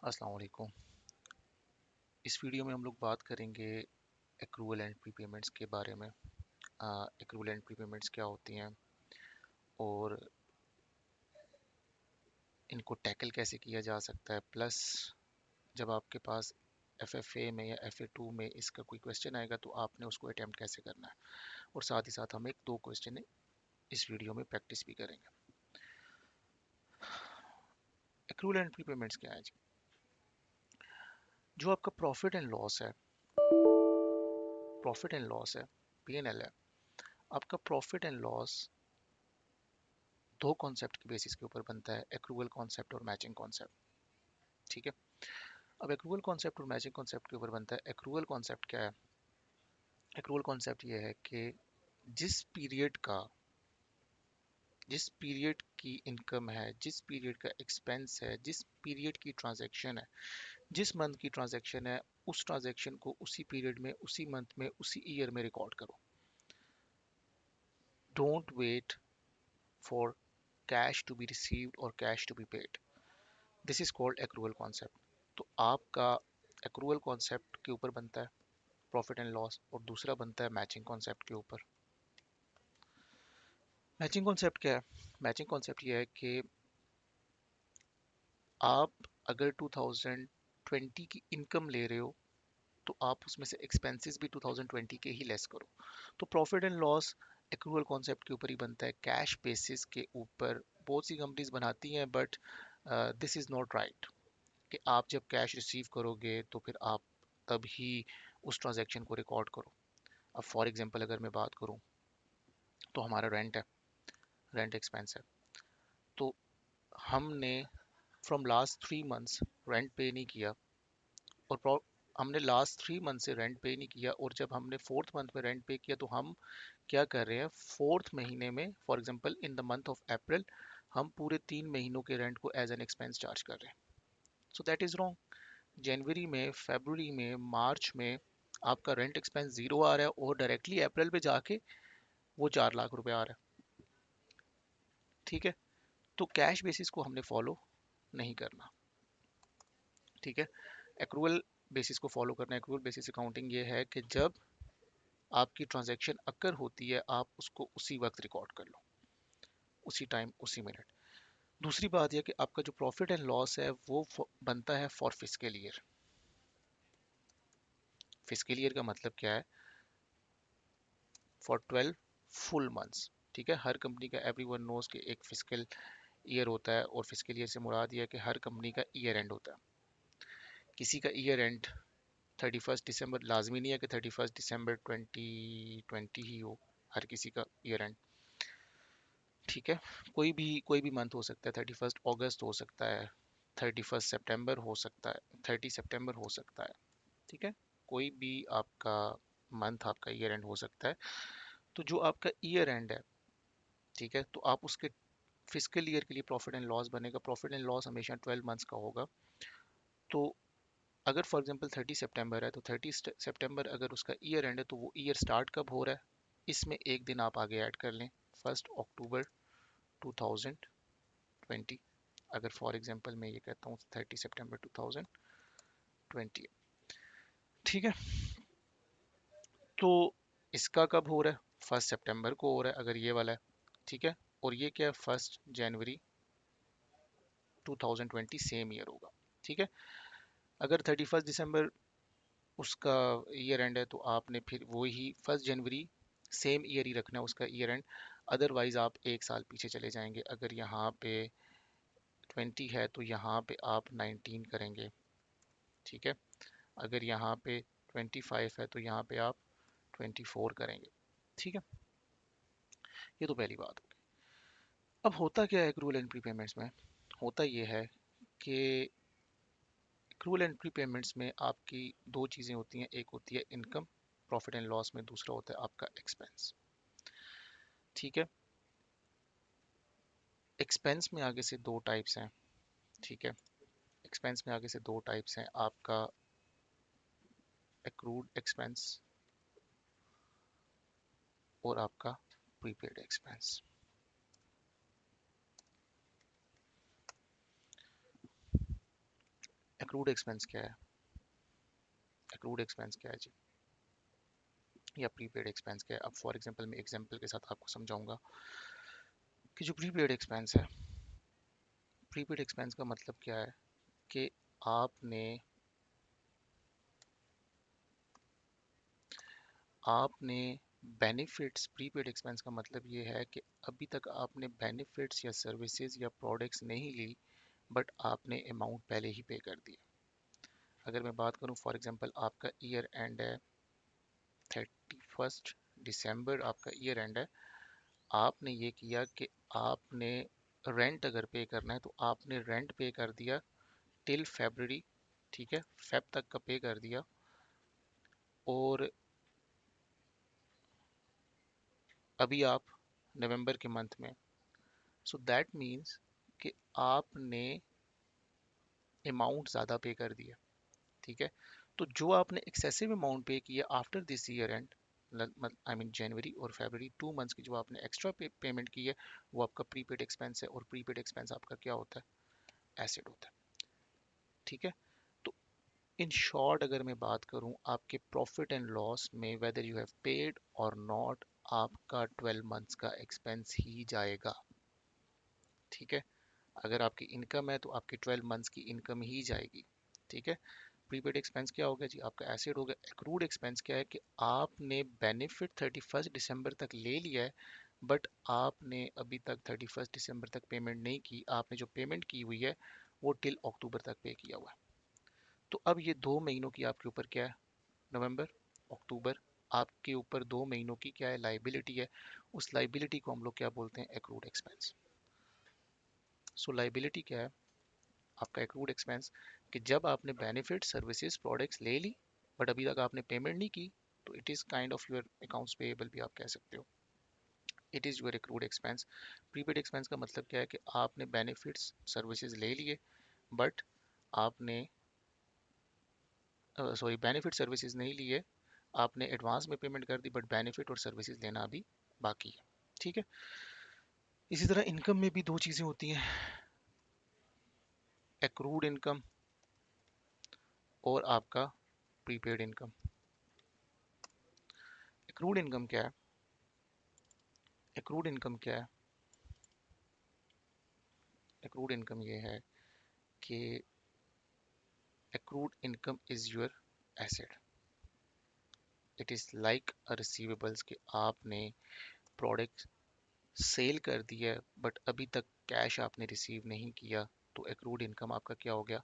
अस्सलाम वालेकुम। इस वीडियो में हम लोग बात करेंगे एक्रूवल एंड प्रीपेमेंट्स के बारे में। एक्रूवल एंड प्रीपेमेंट्स क्या होती हैं और इनको टैकल कैसे किया जा सकता है, प्लस जब आपके पास एफएफए में या एफए2 में इसका कोई क्वेश्चन आएगा तो आपने उसको अटेम्प्ट कैसे करना है। और साथ ही साथ हम एक दो क्वेश्चन इस वीडियो में प्रैक्टिस भी करेंगे। एक्रूवल एंड प्रीपेमेंट्स क्या है जी? जो आपका प्रॉफिट एंड लॉस है, पीएनएल है, आपका प्रॉफिट एंड लॉस दो कॉन्सेप्ट के बेसिस के ऊपर बनता है, एक्रूवल कॉन्सेप्ट और मैचिंग कॉन्सेप्ट। ठीक है। अब एक्रूवल कॉन्सेप्ट और मैचिंग कॉन्सेप्ट के ऊपर बनता है। एक्रूवल कॉन्सेप्ट क्या है? एक्रूवल कॉन्सेप्ट ये है कि जिस पीरियड का जिस पीरियड की इनकम है, जिस पीरियड का एक्सपेंस है, जिस पीरियड की ट्रांजैक्शन है, जिस मंथ की ट्रांजैक्शन है, उस ट्रांजैक्शन को उसी पीरियड में, उसी मंथ में, उसी ईयर में रिकॉर्ड करो। Don't wait for cash to be received और cash to be paid. This is called accrual concept. तो आपका एक्रूवल कॉन्सेप्ट के ऊपर बनता है प्रॉफिट एंड लॉस, और दूसरा बनता है मैचिंग कॉन्सेप्ट के ऊपर। मैचिंग कॉन्सेप्ट क्या है? मैचिंग कॉन्सेप्ट ये है कि आप अगर 2020 की इनकम ले रहे हो तो आप उसमें से एक्सपेंसेस भी 2020 के ही लेस करो। तो profit and loss accrual concept के ऊपर ही बनता है, कैश बेसिस के ऊपर। बहुत सी कंपनीज बनाती हैं, but this is not right कि आप जब कैश रिसीव करोगे तो फिर आप तब ही उस ट्रांजैक्शन को रिकॉर्ड करो। अब फॉर एग्जांपल अगर मैं बात करूं तो हमारा रेंट है, रेंट एक्सपेंस है। तो हमने फ्रॉम लास्ट 3 मंथ्स रेंट पे नहीं किया, और हमने लास्ट 3 मंथ से रेंट पे नहीं किया, और जब हमने फोर्थ मंथ में रेंट पे किया तो हम क्या कर रहे हैं, फोर्थ महीने में, for example in the month of April, हम पूरे 3 महीनों के रेंट को एज एन एक्सपेंस चार्ज कर रहे हैं। So that is wrong. जनवरी में, फरवरी में, मार्च में आपका रेंट एक्सपेंस जीरो आ रहा है, और डायरेक्टली अप्रैल पे जाके वो 4 लाख रुपए आ रहा है। ठीक है। तो कैश बेसिस को हमने फॉलो नहीं करना। ठीक है। एक्रूवल बेसिस को फॉलो करना। एक्रूवल बेसिस अकाउंटिंग ये है कि जब आपकी ट्रांजैक्शन अकर होती है आप उसको उसी वक्त रिकॉर्ड कर लो, उसी टाइम, उसी मिनट। दूसरी बात यह कि आपका जो प्रॉफिट एंड लॉस है वो बनता है for fiscal year. Fiscal year का मतलब क्या है? For 12 full months. ठीक है। हर कंपनी का, एवरी वन नोज कि एक फिस्कल ईयर होता है, और फिस्कल ईयर से मुराद ये है कि हर कंपनी का ईयर एंड होता है। किसी का ईयर एंड 31 दिसंबर लाजमी नहीं है कि 31 दिसंबर 2020 ही हो, हर किसी का ईयर एंड। ठीक है। कोई भी मंथ हो सकता है, 31 अगस्त हो सकता है, 31 सितंबर हो सकता है, 30 सितंबर हो सकता है। ठीक है। कोई भी आपका मंथ आपका ईयर एंड हो सकता है। तो जो आपका ईयर एंड है, ठीक है, तो आप उसके फिस्कल ईयर के लिए प्रॉफिट एंड लॉस बनेगा। प्रॉफिट एंड लॉस हमेशा 12 मंथ्स का होगा। तो अगर फॉर एग्जांपल 30 सितंबर है तो 30 सितंबर अगर उसका ईयर एंड है तो वो ईयर स्टार्ट कब हो रहा है, इसमें एक दिन आप आगे ऐड कर लें, 1 अक्टूबर 2020। अगर फॉर एग्जांपल मैं ये कहता हूँ 30 सितंबर 2020। ठीक है। तो इसका कब हो रहा है? 1 सितंबर को हो रहा है अगर ये वाला है। ठीक है। और ये क्या है? 1 जनवरी 2020 सेम ईयर होगा। ठीक है। अगर 31 दिसंबर उसका ईयर एंड है तो आपने फिर वही 1 जनवरी सेम ईयर ही रखना है उसका ईयर एंड। अदरवाइज आप एक साल पीछे चले जाएंगे। अगर यहाँ पे 20 है तो यहाँ पे आप 19 करेंगे। ठीक है। अगर यहाँ पे 25 है तो यहाँ पे आप 24 करेंगे। ठीक है। ये तो पहली बात होगी। अब होता क्या है एक्रूवल एंड प्रीपेमेंट्स में? होता ये है कि एक्रूवल एंड प्रीपेमेंट्स में आपकी दो चीज़ें होती हैं। एक होती है इनकम प्रॉफिट एंड लॉस में, दूसरा होता है आपका एक्सपेंस। ठीक है। एक्सपेंस में आगे से दो टाइप्स हैं। ठीक है। एक्सपेंस में आगे से दो टाइप्स हैं, आपका एक्रूड एक्सपेंस और आपका प्रीपेड एक्सपेंस। एक्रूड एक्सपेंस क्या है? एक्रूड एक्सपेंस क्या है जी? या प्रीपेड एक्सपेंस क्या है? अब फॉर एग्जांपल मैं एग्जांपल के साथ आपको समझाऊंगा कि जो प्रीपेड एक्सपेंस है, प्रीपेड एक्सपेंस का मतलब क्या है कि आपने आपने बेनिफिट्स, प्रीपेड एक्सपेंस का मतलब ये है कि अभी तक आपने बेनिफिट्स या सर्विसेज या प्रोडक्ट्स नहीं ली, बट आपने अमाउंट पहले ही पे कर दिया। अगर मैं बात करूं फॉर एग्जांपल, आपका ईयर एंड है 31 दिसंबर, आपका ईयर एंड है। आपने ये किया कि आपने रेंट अगर पे करना है तो आपने रेंट पे कर दिया टिल फेबररी, ठीक है, फेब तक का पे कर दिया। और अभी आप नवंबर के मंथ में, सो दैट मीन्स कि आपने अमाउंट ज़्यादा पे कर दिया, ठीक है। तो जो आपने एक्सेसिव अमाउंट पे किया after this year end, I mean जनवरी और फरवरी, 2 मंथ्स की जो आपने एक्स्ट्रा पेमेंट की है, वो आपका प्रीपेड एक्सपेंस है। और प्रीपेड एक्सपेंस आपका क्या होता है? एसेट होता है, ठीक है। तो इन शॉर्ट अगर मैं बात करूं, आपके प्रॉफिट एंड लॉस में वेदर यू हैव पेड और नॉट, आपका 12 मंथ्स का एक्सपेंस ही जाएगा, ठीक है। अगर आपकी इनकम है तो आपकी 12 मंथ्स की इनकम ही जाएगी, ठीक है। प्रीपेड एक्सपेंस क्या हो गया जी? आपका एसेट हो गया। एक्रूड एक्सपेंस क्या है कि आपने बेनिफिट 31 दिसंबर तक ले लिया है, बट आपने अभी तक 31 दिसंबर तक पेमेंट नहीं की। आपने जो पेमेंट की हुई है वो टिल अक्टूबर तक पे किया हुआ है। तो अब ये 2 महीनों की आपके ऊपर क्या है? नवंबर, अक्टूबर, आपके ऊपर 2 महीनों की क्या है? लाइबिलिटी है। उस लाइबिलिटी को हम लोग क्या बोलते हैं? Accrued expense. सो लाइबिलिटी क्या है आपका? एक्रूड एक्सपेंस, कि जब आपने बेनिफिट सर्विसेज प्रोडक्ट्स ले ली बट अभी तक आपने पेमेंट नहीं की, तो it is kind of your accounts payable भी आप कह सकते हो। It is your accrued expense. Prepaid expense का मतलब क्या है कि आपने बेनिफिट्स सर्विसेज ले लिए बट आपने, सॉरी, बेनिफिट सर्विसेज नहीं लिए, आपने एडवांस में पेमेंट कर दी, बट बेनिफिट और सर्विसेज लेना अभी बाकी है, ठीक है। इसी तरह इनकम में भी दो चीज़ें होती हैं, एक्रूड इनकम और आपका प्रीपेड इनकम। एक्रूड इनकम क्या है? एक्रूड इनकम क्या है? एक्रूड इनकम ये है कि accrued income is your asset. It is like a receivables, कि आपने प्रोडक्ट सेल कर दिया बट अभी तक कैश आपने रिसीव नहीं किया, तो एक्रूड इनकम आपका क्या हो गया?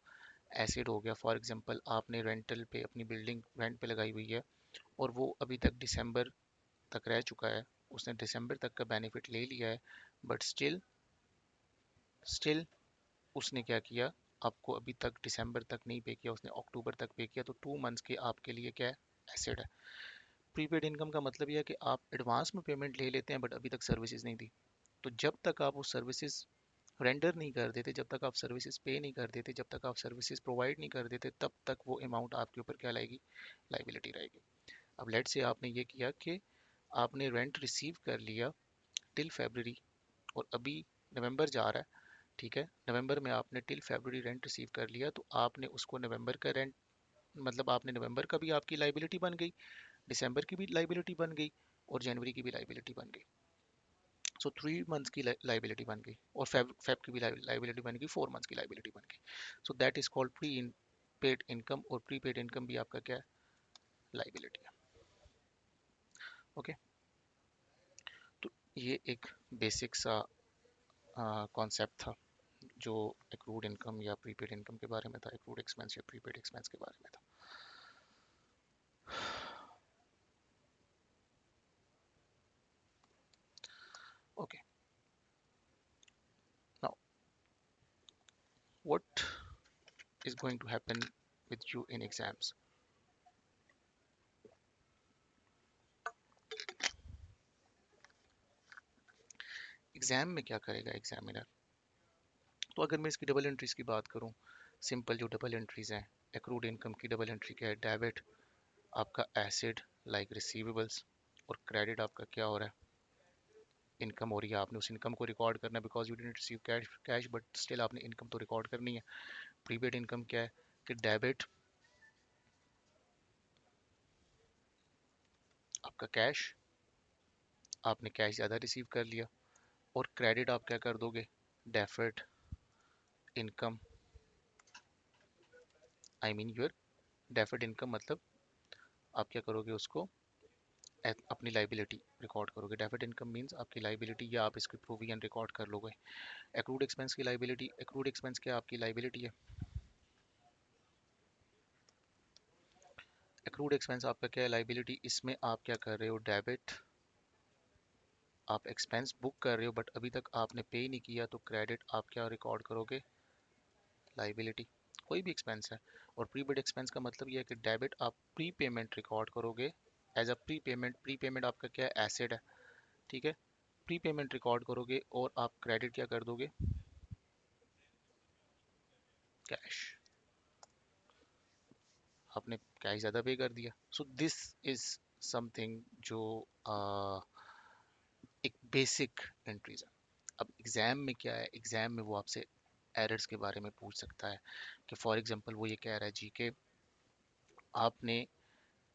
एसेट हो गया। फॉर एग्जांपल, आपने रेंटल पे अपनी बिल्डिंग रेंट पे लगाई हुई है और वो अभी तक दिसंबर तक रह चुका है, उसने दिसंबर तक का बेनिफिट ले लिया है, बट स्टिल उसने क्या किया? आपको अभी तक दिसंबर तक नहीं पे किया, उसने अक्टूबर तक पे किया, तो 2 मंथ्स के आपके लिए क्या है? एसेट है। प्रीपेड इनकम का मतलब यह है कि आप एडवांस में पेमेंट ले लेते हैं बट अभी तक सर्विसेज नहीं दी। तो जब तक आप वो सर्विसेज रेंडर नहीं कर देते, जब तक आप सर्विसेज पे नहीं कर देते, जब तक आप सर्विसेज प्रोवाइड नहीं कर देते, तब तक वो अमाउंट आपके ऊपर क्या लाएगी? लाइबिलिटी रहेगी। अब लेट से आपने ये किया कि आपने रेंट रिसीव कर लिया टिल फेबररी, और अभी नवंबर जा रहा है, ठीक है। नवंबर में आपने टिल फरवरी रेंट रिसीव कर लिया, तो आपने उसको नवंबर का रेंट, मतलब आपने नवंबर का भी आपकी लाइबिलिटी बन गई, दिसंबर की भी लाइबिलिटी बन गई, और जनवरी की भी लाइबिलिटी बन गई। सो 3 मंथ्स की लाइबिलिटी बन गई, और फेब की भी लाइबिलिटी बन गई, 4 मंथ्स की लाइबिलिटी बन गई। So that is called pre paid income, और प्री पेड इनकम भी आपका क्या है? लाइबिलिटी है। ओके, तो ये एक बेसिक सा कॉन्सेप्ट था जो एक्रूड इनकम या प्रीपेड इनकम के बारे में था, एक्रूड एक्सपेंस या प्रीपेड एक्सपेंस के बारे में था। Okay, now what is going to happen with you in exams? Exam में क्या करेगा एग्जामिनर? तो अगर मैं इसकी डबल एंट्रीज की बात करूं, सिंपल जो डबल एंट्रीज हैं, एक्रूड इनकम की डबल एंट्री क्या है? डेबिट आपका एसिड लाइक रिसीवेबल्स, और क्रेडिट आपका क्या हो रहा है? इनकम हो रही है। आपने उस इनकम को रिकॉर्ड करना है, because you didn't receive cash cash, but still आपने इनकम तो रिकॉर्ड करनी है। प्रीपेड इनकम क्या है? कि डेबिट आपका कैश, आपने कैश ज़्यादा रिसीव कर लिया, और क्रेडिट आप क्या कर दोगे, deferred income, I mean your deferred income, मतलब आप क्या करोगे उसको अपनी लाइबिलिटी रिकॉर्ड करोगे। डेफर्ड इनकम मींस आपकी लाइबिलिटी, या आप इसकी प्रोविजन रिकॉर्ड कर लोगे। एक्रूड एक्सपेंस की लाइबिलिटी, एक्रूड एक्सपेंस क्या आपकी लाइबिलिटी है, एक्रूड एक्सपेंस आपका क्या है, लाइबिलिटी। इसमें आप क्या कर रहे हो, डेबिट आप एक्सपेंस बुक कर रहे हो बट अभी तक आपने पे नहीं किया, तो क्रेडिट आप क्या रिकॉर्ड करोगे, लाइबिलिटी। कोई भी एक्सपेंस है। और प्रीपेड एक्सपेंस का मतलब ये है कि डेबिट आप प्री पेमेंट रिकॉर्ड करोगे as a prepayment. Prepayment आपका क्या है, एसेट है, ठीक है। प्री पेमेंट रिकॉर्ड करोगे और आप क्रेडिट क्या कर दोगे, कैश। आपने कैश ज़्यादा पे कर दिया। सो दिस इज समथिंग जो एक बेसिक एंट्रीज है। अब एग्ज़ाम में क्या है, एग्ज़ाम में वो आपसे एरर्स के बारे में पूछ सकता है कि फॉर एग्जांपल वो ये कह रहा है जी कि आपने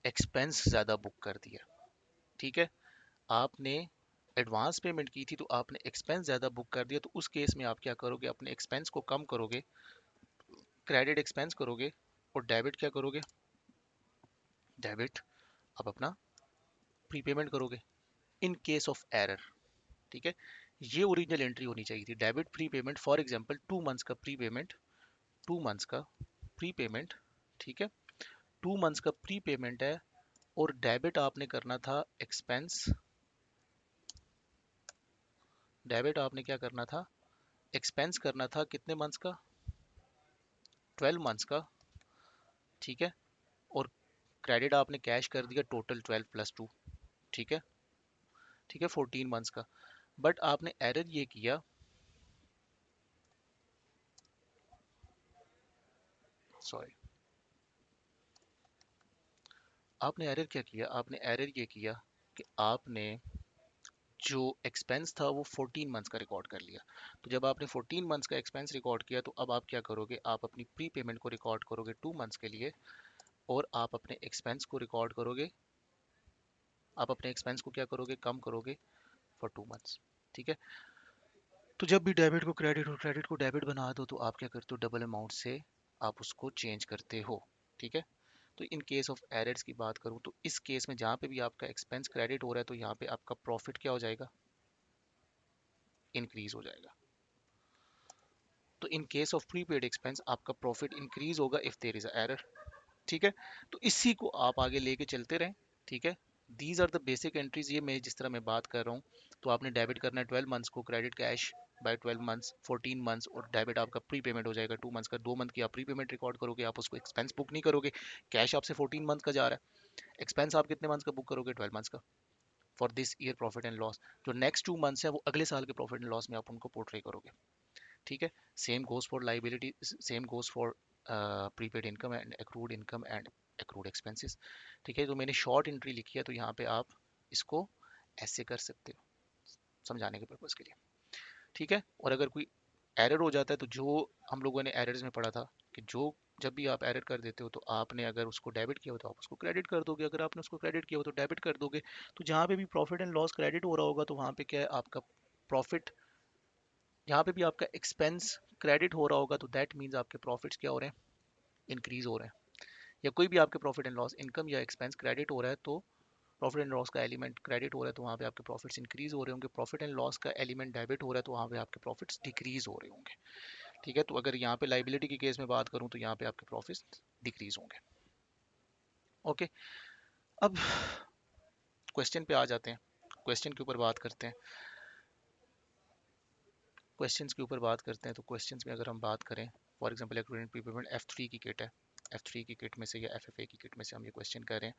एक्सपेंस ज़्यादा बुक कर दिया, ठीक है। आपने एडवांस पेमेंट की थी तो आपने एक्सपेंस ज़्यादा बुक कर दिया, तो उस केस में आप क्या करोगे, अपने एक्सपेंस को कम करोगे, क्रेडिट एक्सपेंस करोगे, और डेबिट क्या करोगे, डेबिट आप अपना प्रीपेमेंट करोगे इन केस ऑफ एरर, ठीक है। ये ओरिजिनल एंट्री होनी चाहिए थी, debit pre payment. For example 2 months का प्री पेमेंट, 2 मंथ्स का प्री पेमेंट, ठीक है। 2 मंथ्स का प्री पेमेंट है, और डेबिट आपने करना था एक्सपेंस, डेबिट आपने क्या करना था, एक्सपेंस करना था कितने मंथ्स का, 12 मंथ्स का, ठीक है। और क्रेडिट आपने कैश कर दिया टोटल 12 + 2, ठीक है, ठीक है, 14 मंथ्स का। बट आपने एरर ये किया, सॉरी, आपने एरर क्या किया, आपने एरर ये किया कि आपने जो एक्सपेंस था वो 14 मंथ्स का रिकॉर्ड कर लिया। तो जब आपने 14 मंथ्स का एक्सपेंस रिकॉर्ड किया, तो अब आप क्या करोगे, आप अपनी प्री पेमेंट को रिकॉर्ड करोगे 2 मंथ्स के लिए, और आप अपने एक्सपेंस को रिकॉर्ड करोगे, आप अपने एक्सपेंस को क्या करोगे, कम करोगे फॉर 2 मंथ्स, ठीक है। तो जब भी डेबिट को क्रेडिट और क्रेडिट को डेबिट बना दो, तो आप क्या करते हो, डबल अमाउंट से आप उसको चेंज करते हो, ठीक है। तो इन केस ऑफ एरर्स की बात करूं, तो इस केस में जहां पे भी आपका एक्सपेंस क्रेडिट हो रहा है, तो यहाँ पे आपका प्रॉफिट क्या हो जाएगा, इंक्रीज हो जाएगा। तो in case of prepaid expense आपका प्रॉफिट इंक्रीज होगा if there is a error, ठीक है। तो इसी को आप आगे लेके चलते रहें, ठीक है। These are the basic entries, ये मैं जिस तरह मैं बात कर रहा हूँ। तो आपने डेबिट करना है 12 मंथ्स को, credit cash by 12 months, 14 months, और डेबिट आपका प्री पेमेंट हो जाएगा 2 मंथ्स का। 2 मंथ की आप प्री पेमेंट रिकॉर्ड करोगे, आप उसको एक्सपेंस बुक नहीं करोगे। कैश आपसे 14 मंथ का जा रहा है, एक्सपेंस आप कितने मंथ्स का बुक करोगे, 12 मंथ्स का। For this year profit and loss, जो नेक्स्ट 2 मंथ्स है वो अगले साल के प्रॉफिट एंड लॉस में आप उनको पोर्ट्रे करोगे, ठीक है। Same goes for liability, same goes for prepaid income and accrued income and accrued expenses, ठीक है। तो मैंने शॉर्ट एंट्री लिखी है, तो यहाँ पे आप इसको ऐसे कर सकते हो समझाने के पर्पज़ के लिए, ठीक है। और अगर कोई एरर हो जाता है, तो जो हम लोगों ने एरर्स में पढ़ा था कि जो जब भी आप एरर कर देते हो, तो आपने अगर उसको डेबिट किया हो तो आप उसको क्रेडिट कर दोगे, अगर आपने उसको क्रेडिट किया हो तो डेबिट कर दोगे। तो जहाँ पे भी प्रॉफिट एंड लॉस क्रेडिट हो रहा होगा, तो वहाँ पे क्या है, आपका प्रॉफिट, जहाँ पे भी आपका एक्सपेंस क्रेडिट हो रहा होगा, तो दैट मीन्स आपके प्रॉफिट्स क्या हो रहे हैं, इंक्रीज हो रहे हैं। या कोई भी आपके प्रॉफिट एंड लॉस इनकम या एक्सपेंस क्रेडिट हो रहा है, तो प्रॉफिट एंड लॉस का एलिमेंट क्रेडिट हो रहा है, तो वहाँ पे आपके प्रॉफिट्स इंक्रीज हो रहे होंगे। प्रॉफिट एंड लॉस का एलिमेंट डेबिट हो रहा है, तो वहाँ पे आपके प्रॉफिट्स डिक्रीज हो रहे होंगे, ठीक है। तो अगर यहाँ पे लाइबिलिटी के केस में बात करूँ, तो यहाँ पे आपके प्रॉफिट्स डिक्रीज होंगे, ओके। अब क्वेश्चन पे आ जाते हैं, क्वेश्चन के ऊपर बात करते हैं, क्वेश्चंस के ऊपर बात करते हैं। तो क्वेश्चंस में अगर हम बात करें, फॉर एग्जांपल एक प्रीपेमेंट F3 की किट है, F3 की किट में से या FFA की किट में से हम ये क्वेश्चन कर रहे हैं।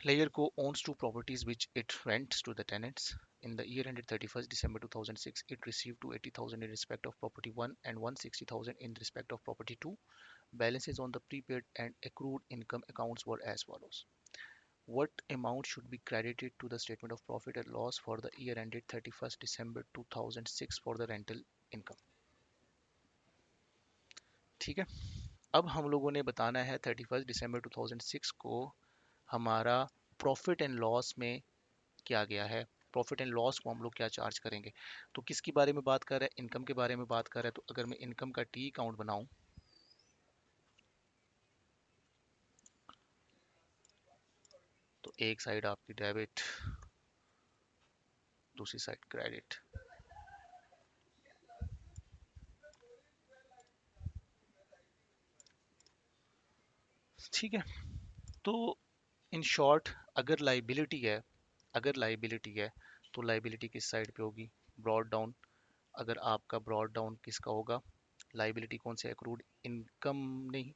Layer Co owns two properties which it rents to the tenants. In the year ended 31st December 2006, it received 280,000 in respect of property 1 and 160,000 in respect of property 2. Balances on the prepaid and accrued income accounts were as follows. What amount should be credited to the statement of profit and loss for the year ended 31st December 2006 for the rental income? ठीक है। अब हम लोगों ने बताना है 31 December 2006 को हमारा प्रॉफिट एंड लॉस में क्या गया है, प्रॉफिट एंड लॉस को हम लोग क्या चार्ज करेंगे। तो किसके बारे में बात कर रहे हैं, इनकम के बारे में बात कर रहे हैं। तो अगर मैं इनकम का टी अकाउंट बनाऊं, तो एक साइड आपकी डेबिट, दूसरी साइड क्रेडिट। ठीक है, तो इन शॉर्ट अगर लाइबिलिटी है, अगर लाइबिलिटी है तो लाइबिलिटी किस साइड पे होगी, ब्रॉड डाउन। अगर आपका ब्रॉड डाउन किसका होगा, लाइबिलिटी कौन से, एक्रूड इनकम नहीं,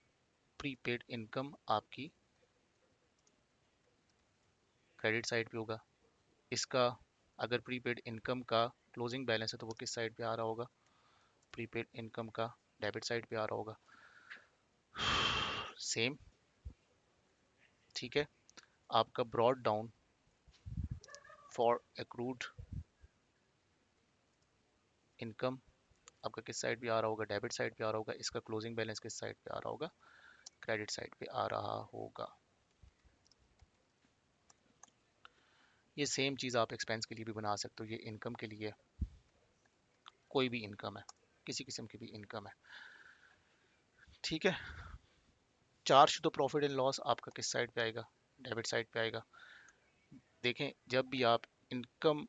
प्रीपेड इनकम आपकी क्रेडिट साइड पे होगा। इसका अगर प्रीपेड इनकम का क्लोजिंग बैलेंस है तो वो किस साइड पे आ रहा होगा, प्रीपेड इनकम का डेबिट साइड पे आ रहा होगा। सेम, ठीक है। आपका brought down for accrued income आपका किस साइड पे आ रहा होगा, डेबिट साइड पे आ रहा होगा। इसका क्लोजिंग बैलेंस किस साइड पे आ रहा होगा, क्रेडिट साइड पे आ रहा होगा। ये सेम चीज़ आप एक्सपेंस के लिए भी बना सकते हो। ये इनकम के लिए, कोई भी इनकम है, किसी किस्म की भी इनकम है, ठीक है। Charge the profit and loss आपका किस साइड पे आएगा, डेबिट साइड पे आएगा। देखें, जब भी आप इनकम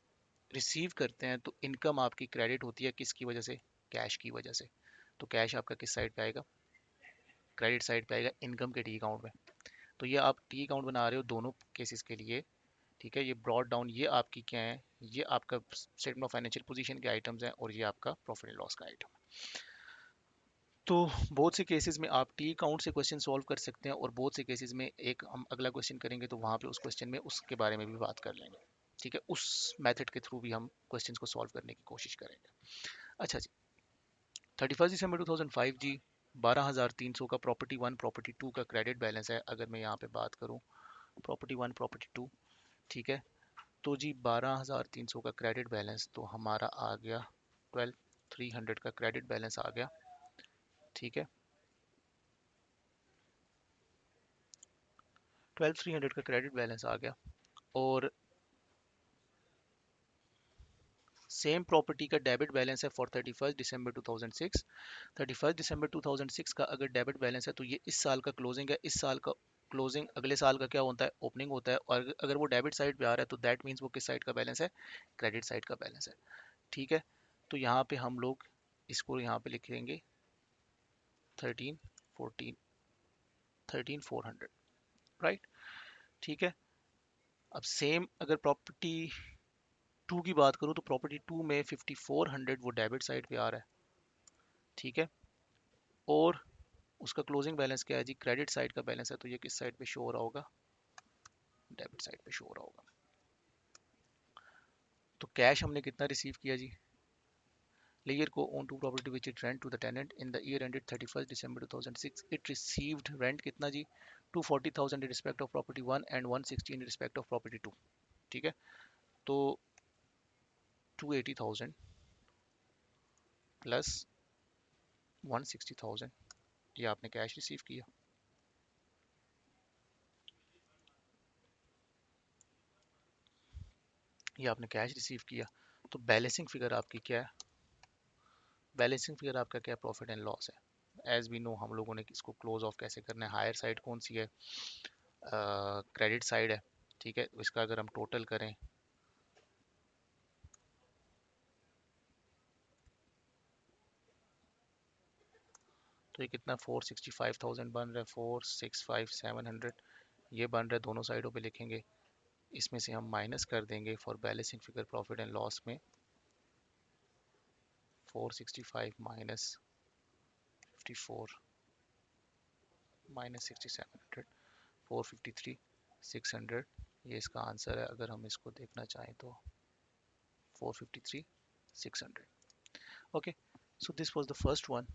रिसीव करते हैं तो इनकम आपकी क्रेडिट होती है किसकी वजह से, कैश की वजह से। तो कैश आपका किस साइड पे आएगा, क्रेडिट साइड पे आएगा, इनकम के टी अकाउंट में। तो ये आप टी अकाउंट बना रहे हो दोनों केसेस के लिए, ठीक है। ये ब्रॉड डाउन, ये आपकी क्या है, ये आपका स्टेटमेंट ऑफ फाइनेंशियल पोजीशन के आइटम्स हैं, और ये आपका प्रॉफिट एंड लॉस का आइटम है। तो बहुत से केसेस में आप टी अकाउंट से क्वेश्चन सॉल्व कर सकते हैं, और बहुत से केसेस में एक हम अगला क्वेश्चन करेंगे तो वहाँ पे उस क्वेश्चन में उसके बारे में भी बात कर लेंगे, ठीक है। उस मेथड के थ्रू भी हम क्वेश्चन को सॉल्व करने की कोशिश करेंगे। अच्छा जी, 31 दिसंबर 2005 जी, 12,300 का प्रॉपर्टी वन प्रॉपर्टी टू का क्रेडिट बैलेंस है। अगर मैं यहाँ पे बात करूँ प्रॉपर्टी वन प्रॉपर्टी टू, ठीक है। तो जी 12,300 का क्रेडिट बैलेंस तो हमारा आ गया, 12,300 का क्रेडिट बैलेंस आ गया, ठीक है। 12,300 का क्रेडिट बैलेंस आ गया, और सेम प्रॉपर्टी का डेबिट बैलेंस है फॉर 31 दिसंबर 2006। 31 दिसंबर 2006 का अगर डेबिट बैलेंस है तो ये इस साल का क्लोजिंग है, इस साल का क्लोजिंग अगले साल का क्या होता है, ओपनिंग होता है। और अगर वो डेबिट साइड पे आ रहा है तो दैट मीन्स वो किस साइड का बैलेंस है, क्रेडिट साइड का बैलेंस है, ठीक है। तो यहाँ पे हम लोग इसको यहाँ पे लिखेंगे 13 14 राइट, ठीक है। अब सेम अगर प्रॉपर्टी टू की बात करूँ तो प्रॉपर्टी टू में 5400 वो डेबिट साइड पे आ रहा है, ठीक है। और उसका क्लोजिंग बैलेंस क्या है जी, क्रेडिट साइड का बैलेंस है, तो ये किस साइड पे शो हो रहा होगा, डेबिट साइड पे शो हो रहा होगा। तो कैश हमने कितना रिसीव किया जी, Layer Co own two property which it rent to the tenant in the year ended 31 December 2006, it received rent कितना जी, 240,000 in respect of property one and 160 in respect of property two, ठीक है। तो 280,000 plus 160,000 ये आपने cash receive किया, ये आपने कैश रिसीव किया। तो बैलेंसिंग फिगर आपकी क्या है, बैलेंसिंग फिगर आपका क्या, प्रॉफिट एंड लॉस है। एज वी नो हम लोगों ने इसको क्लोज ऑफ कैसे करना है, हायर साइड कौन सी है, क्रेडिट साइड है, ठीक है। इसका अगर हम टोटल करें तो ये कितना 465,000 बन रहा है, 465,700 ये बन रहा है, दोनों साइडों पे लिखेंगे। इसमें से हम माइनस कर देंगे for balancing figure profit and loss में, 465 माइनस 54 माइनस 6700, 453 600, ये इसका आंसर है। अगर हम इसको देखना चाहें तो 453 600, okay. So this was the first one.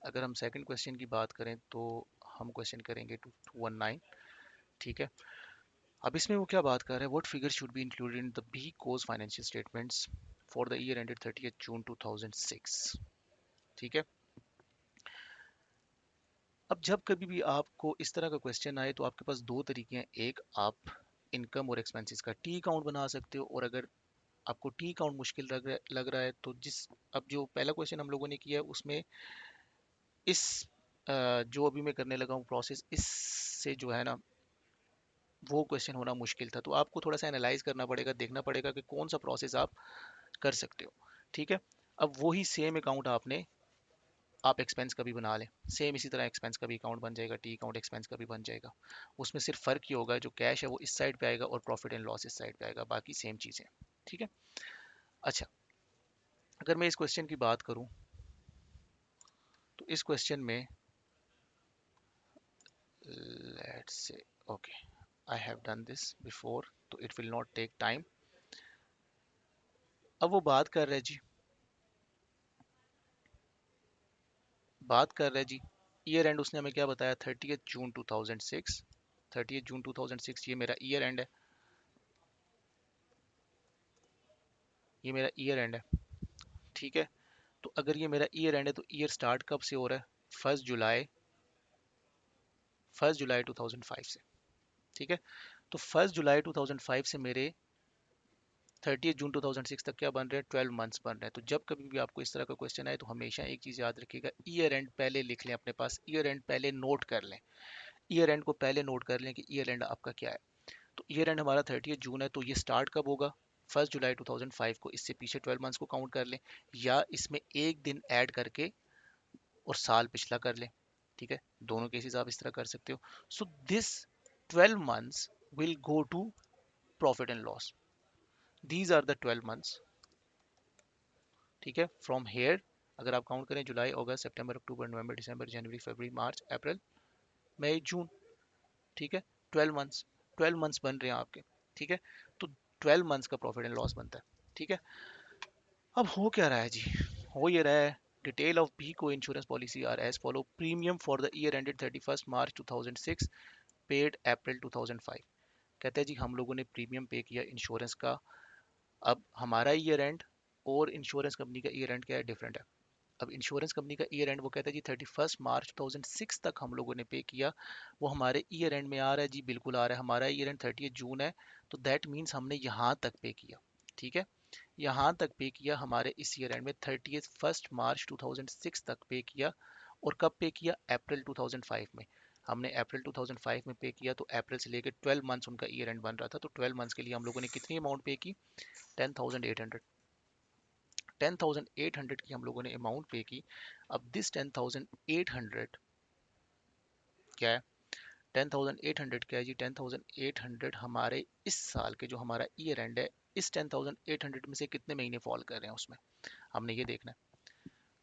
अगर हम सेकंड क्वेश्चन की बात करें तो हम क्वेश्चन करेंगे 219, ठीक है। अब इसमें वो क्या बात कर रहे हैं, what figure should be included in the B Co's financial statements for the year ended 30 June 2006, ठीक है। अब जब कभी भी आपको इस तरह का क्वेश्चन आए तो आपके पास दो तरीके हैं। एक, आप इनकम और एक्सपेंसेस का टी अकाउंट बना सकते हो, और अगर आपको टी अकाउंट मुश्किल लग रहा है तो जिस अब जो पहला क्वेश्चन हम लोगों ने किया है उसमें इस जो अभी मैं करने लगा हूँ प्रोसेस, इससे जो है ना वो क्वेश्चन होना मुश्किल था। तो आपको थोड़ा सा एनालाइज करना पड़ेगा, देखना पड़ेगा कि कौन सा प्रोसेस आप कर सकते हो। ठीक है। अब वही सेम अकाउंट आप एक्सपेंस का भी बना लें, सेम इसी तरह एक्सपेंस का भी अकाउंट बन जाएगा, टी अकाउंट एक्सपेंस का भी बन जाएगा। उसमें सिर्फ फर्क ये होगा, जो कैश है वो इस साइड पे आएगा और प्रॉफिट एंड लॉस इस साइड पे आएगा, बाकी सेम चीज़ें। ठीक है। अच्छा, अगर मैं इस क्वेश्चन की बात करूं तो इस क्वेश्चन में let's say, okay, I have done this before तो it will not take time. अब वो बात कर रहे जी, ईयर एंड उसने हमें क्या बताया, 30 जून 2006। 30 जून 2006 ये मेरा ईयर एंड है, ये मेरा ईयर एंड है। ठीक है। तो अगर ये मेरा ईयर एंड है तो ईयर स्टार्ट कब से हो रहा है, 1 जुलाई 1 जुलाई 2005 से। ठीक है। तो 1 जुलाई 2005 से मेरे 30 जून 2006 तक क्या बन रहे हैं, 12 मंथ्स बन रहे हैं। तो जब कभी भी आपको इस तरह का क्वेश्चन आए तो हमेशा एक चीज़ याद रखिएगा, ईयर एंड पहले लिख लें अपने पास, ईयर एंड पहले नोट कर लें, ईयर एंड को पहले नोट कर लें कि ईयर एंड आपका क्या है। तो ईयर एंड हमारा 30 जून है, तो ये स्टार्ट कब होगा, 1 जुलाई 2005 को। इससे पीछे 12 मंथ्स को काउंट कर लें, या इसमें एक दिन ऐड करके और साल पिछला कर लें। ठीक है, दोनों केसेस आप इस तरह कर सकते हो। So this 12 months will go to profit and loss, these are the 12 months. ठीक है, फ्रॉम हेयर अगर आप काउंट करें, जुलाई, अगस्त, सितंबर, अक्टूबर, नवंबर, दिसंबर, जनवरी, फरवरी, मार्च, अप्रैल, मई, जून। ठीक है, 12 मंथ्स, 12 मंथ्स बन रहे हैं आपके। ठीक है, तो 12 मंथ्स का प्रॉफिट एंड लॉस बनता है। ठीक है। अब हो क्या रहा है जी, हो ये रहा है, डिटेल ऑफ बी को insurance policy are as follow, premium for the year ended 31 March 2006, paid April 2005। कहते हैं जी हम लोगों ने प्रीमियम पे किया इंश्योरेंस का। अब हमारा ईयर एंड और इंश्योरेंस कंपनी का ईयर एंड क्या है, डिफरेंट है। अब इंश्योरेंस कंपनी का ईयर एंड वो कहता है जी 31 मार्च 2006 तक हम लोगों ने पे किया, वो हमारे ईयर एंड में आ रहा है जी, बिल्कुल आ रहा है। हमारा ईयर एंड 30 जून है, तो दैट मीन्स हमने यहाँ तक पे किया। ठीक है, यहाँ तक पे किया, हमारे इस ईयर एंड में 31 मार्च 2006 तक पे किया। और कब पे किया, अप्रैल 2005 में। हमने अप्रैल 2005 में पे किया, तो अप्रैल से लेकर 12 मंथ्स उनका ईयर एंड बन रहा था, तो 12 मंथ्स के लिए हम लोगों ने कितनी अमाउंट पे की, 10,800। 10,800 की हम लोगों ने अमाउंट पे की। अब दिस 10,800 क्या है, 10,800 क्या है जी, 10,800 हमारे इस साल के जो हमारा ईयर एंड है, इस 10,800 में से कितने महीने फॉल कर रहे हैं उसमें, हमने ये देखना है।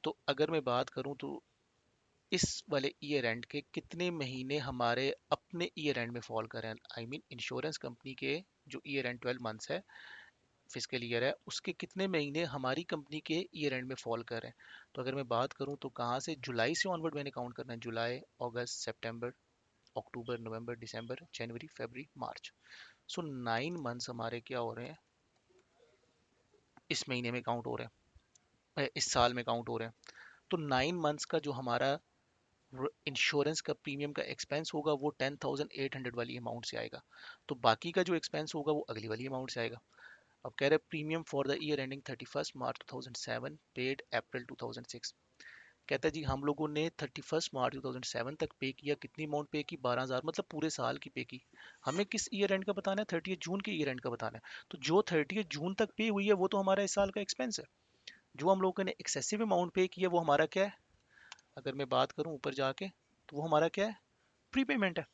तो अगर मैं बात करूं तो इस वाले ईयर एंड के कितने महीने हमारे अपने ईयर एंड में फॉल कर रहे हैं, आई मीन इंश्योरेंस कंपनी के जो ईयर एंड 12 मंथ्स है, फिजिकल ईयर है, उसके कितने महीने हमारी कंपनी के ईयर एंड में फॉल कर रहे हैं। तो अगर मैं बात करूं तो कहाँ से, जुलाई से ऑनवर्ड मैंने काउंट करना है, जुलाई, अगस्त, सितंबर, अक्टूबर, नवंबर, दिसंबर, जनवरी, फरवरी, मार्च। सो 9 मंथ्स हमारे क्या हो रहे हैं, इस महीने में काउंट हो रहे हैं, इस साल में काउंट हो रहे हैं। तो 9 मंथ्स का जो हमारा इंश्योरेंस का प्रीमियम का एक्सपेंस होगा वो 10,800 वाली अमाउंट से आएगा। तो बाकी का जो एक्सपेंस होगा वो अगली वाली अमाउंट से आएगा। अब कह रहे हैं premium for the year ending 31 March 2007, paid April 2006। कहता है जी हम लोगों ने 31 मार्च 2007 तक पे किया, कितनी अमाउंट पे की, 12,000, मतलब पूरे साल की पे की। हमें किस ईयर एंड का बताना है, 30 जून के ईयर एंड का बताना है। तो जो 30 जून तक पे हुई है वो तो हमारा इस साल का एक्सपेंस है। जो हम लोगों ने एक्सेसिव अमाउंट पे किया वो हमारा क्या है, अगर मैं बात करूं ऊपर जाके, तो वो हमारा क्या है, प्रीपेमेंट है।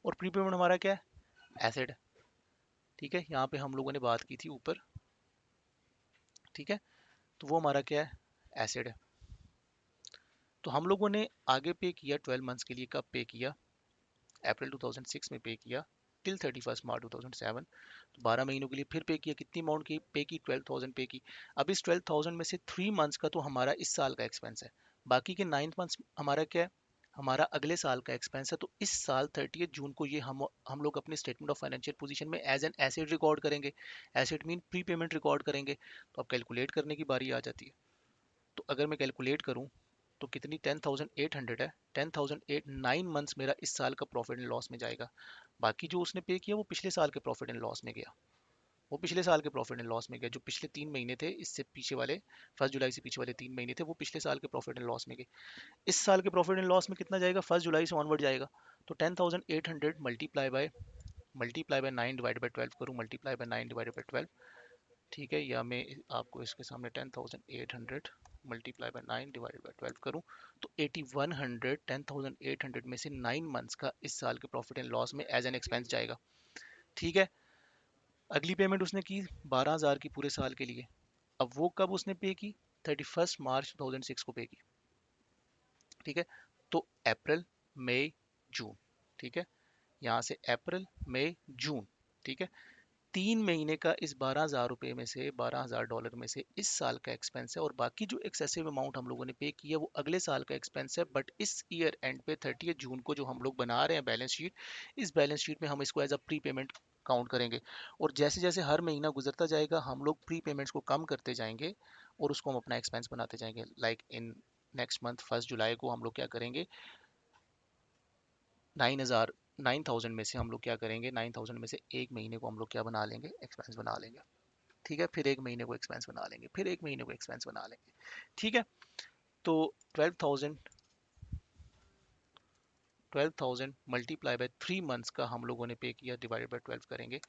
और प्रीपेमेंट हमारा क्या है, एसिड है। ठीक है, यहाँ पे हम लोगों ने बात की थी ऊपर। ठीक है, तो वो हमारा क्या है, एसिड है। तो हम लोगों ने आगे पे किया 12 मंथ्स के लिए, कब पे किया, अप्रैल 2006 में पे किया, टिल 31 मार्च 2007। तो 12 महीनों के लिए फिर पे किया, कितनी अमाउंट की पे की, 12,000 पे की। अब इस 12,000 में से 3 मंथ्स का तो हमारा इस साल का एक्सपेंस है, बाकी के 9 मंथ्स हमारा क्या है, हमारा अगले साल का एक्सपेंस है। तो इस साल 30 जून को ये हम लोग अपने स्टेटमेंट ऑफ फाइनेंशियल पोजीशन में एज एन एसेट रिकॉर्ड करेंगे। Asset mean pre payment record करेंगे। तो अब कैलकुलेट करने की बारी आ जाती है। तो अगर मैं कैलकुलेट करूं तो कितनी 10,800 है, 10,008 9 मंथ्स मेरा इस साल का प्रॉफिट एंड लॉस में जाएगा। बाकी जो उसने पे किया वो पिछले साल के प्रॉफिट एंड लॉस में गया, वो पिछले साल के प्रॉफिट एंड लॉस में गया। जो पिछले 3 महीने थे इससे पीछे वाले, 1 जुलाई से पीछे वाले 3 महीने थे, वो पिछले साल के प्रॉफिट एंड लॉस में गए। इस साल के प्रॉफिट एंड लॉस में कितना जाएगा, 1 जुलाई से ऑनवर्ड जाएगा। तो 10,800 मल्टीप्लाई बाय 9 डिवाइड बाय 12 करूँ, मल्टीप्लाई बाय 9 डिवाइड बाय 12, ठीक है। या मैं आपको इसके सामने 10,800 मल्टीप्लाई बाय 9 डिवाइड बाय 12 करूँ, तो 8100, 10,800 में से 9 मंथ्स का इस साल के प्रॉफिट एंड लॉस में एज एन एक्सपेंस जाएगा, ठीक है। अगली पेमेंट उसने की 12,000 की पूरे साल के लिए। अब वो कब उसने पे की, 31 मार्च 2006 को पे की, ठीक है। तो अप्रैल, मई, जून, ठीक है। यहाँ से अप्रैल, मई, जून, ठीक है। 3 महीने का इस 12,000 रुपये में से, $12,000 में से इस साल का एक्सपेंस है, और बाकी जो एक्सेसिव अमाउंट हम लोगों ने पे किया वो अगले साल का एक्सपेंस है। बट इस ईयर एंड पे 30 जून को जो हम लोग बना रहे हैं बैलेंस शीट, इस बैलेंस शीट में हम इसको as a prepayment count करेंगे। और जैसे जैसे हर महीना गुजरता जाएगा हम लोग प्री पेमेंट्स को कम करते जाएंगे और उसको हम अपना एक्सपेंस बनाते जाएंगे। लाइक इन नेक्स्ट मंथ 1 जुलाई को हम लोग क्या करेंगे, 9,000, 9,000 में से हम लोग क्या करेंगे, 9,000 में से एक महीने को हम लोग क्या बना लेंगे, एक्सपेंस बना लेंगे, ठीक है। फिर एक महीने को एक्सपेंस बना लेंगे, फिर एक महीने को एक्सपेंस बना लेंगे, ठीक है। तो 12,000, 12,000 मल्टीप्लाई बाय 3 मंथ्स का हम लोगों ने पे किया, डिवाइडेड बाय 12 करेंगे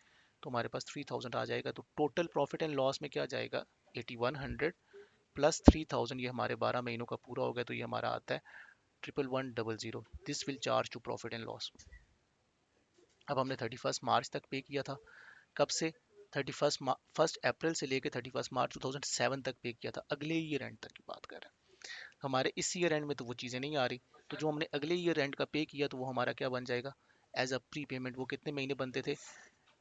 तो हमारे पास 3,000 आ जाएगा। तो टोटल प्रॉफिट एंड लॉस में क्या जाएगा, 8100 प्लस 3,000, ये हमारे 12 महीनों का पूरा हो गया, तो ये हमारा आता है 11,100। This will charge to profit and loss. अब हमने 31 मार्च तक पे किया था, कब से, 1 अप्रैल से लेकर 31 मार्च 2007 तक पे किया था, अगले ईयर एंड तक की बात कर रहे हैं। हमारे इस ईयर एंड में तो वो चीज़ें नहीं आ रही, तो जो हमने अगले ईयर एंड का पे किया तो वो हमारा क्या बन जाएगा, एज अ प्री पेमेंट। वो कितने महीने बनते थे,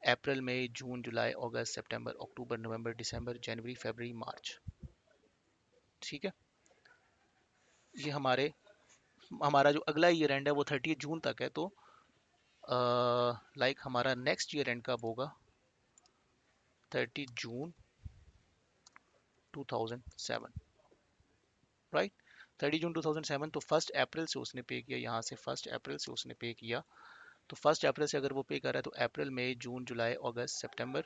अप्रैल, मई, जून, जुलाई, अगस्त, सितंबर, अक्टूबर, नवंबर, दिसंबर, जनवरी, फरवरी, मार्च, ठीक है। ये हमारा जो अगला ईयर एंड है वो 30 जून तक है। तो लाइक हमारा नेक्स्ट ईयर एंड कब होगा, 30 जून 2007, राइट। 30 जून 2007, तो 1 अप्रैल से उसने पे किया, यहाँ से 1 अप्रैल से उसने पे किया। तो 1 अप्रैल से अगर वो पे कर रहा है तो अप्रैल, मई, जून, जुलाई, अगस्त, सितंबर,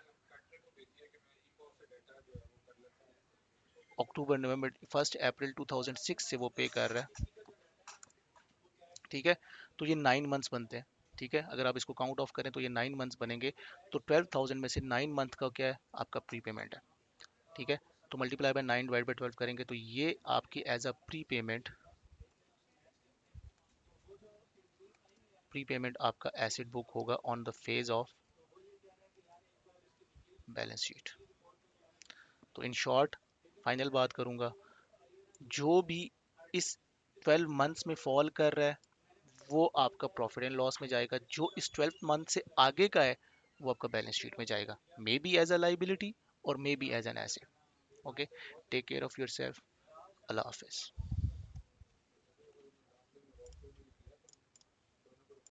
अक्टूबर, नवंबर, 1 अप्रैल 2006 से वो पे कर रहा है, ठीक है। तो ये 9 मंथ्स बनते हैं, ठीक है। अगर आप इसको काउंट ऑफ करें तो ये 9 मंथ्स बनेंगे। तो 12,000 में से 9 मंथ का क्या है, आपका प्री पेमेंट है, ठीक है। तो मल्टीप्लाई बाय 9 डिवाइड बाय 12 करेंगे तो ये आपकी एज अ प्री पेमेंट आपका एसेट बुक होगा on the phase of balance sheet. तो इन शॉर्ट फाइनल बात करूंगा, जो भी इस 12 मंथ्स में फॉल कर रहा है वो आपका प्रॉफिट एंड लॉस में जाएगा, जो इस 12 मंथ से आगे का है वो आपका बैलेंस शीट में जाएगा, may be as a liability और may be as an asset. Okay, take care of your self, अल्लाह हाफिज।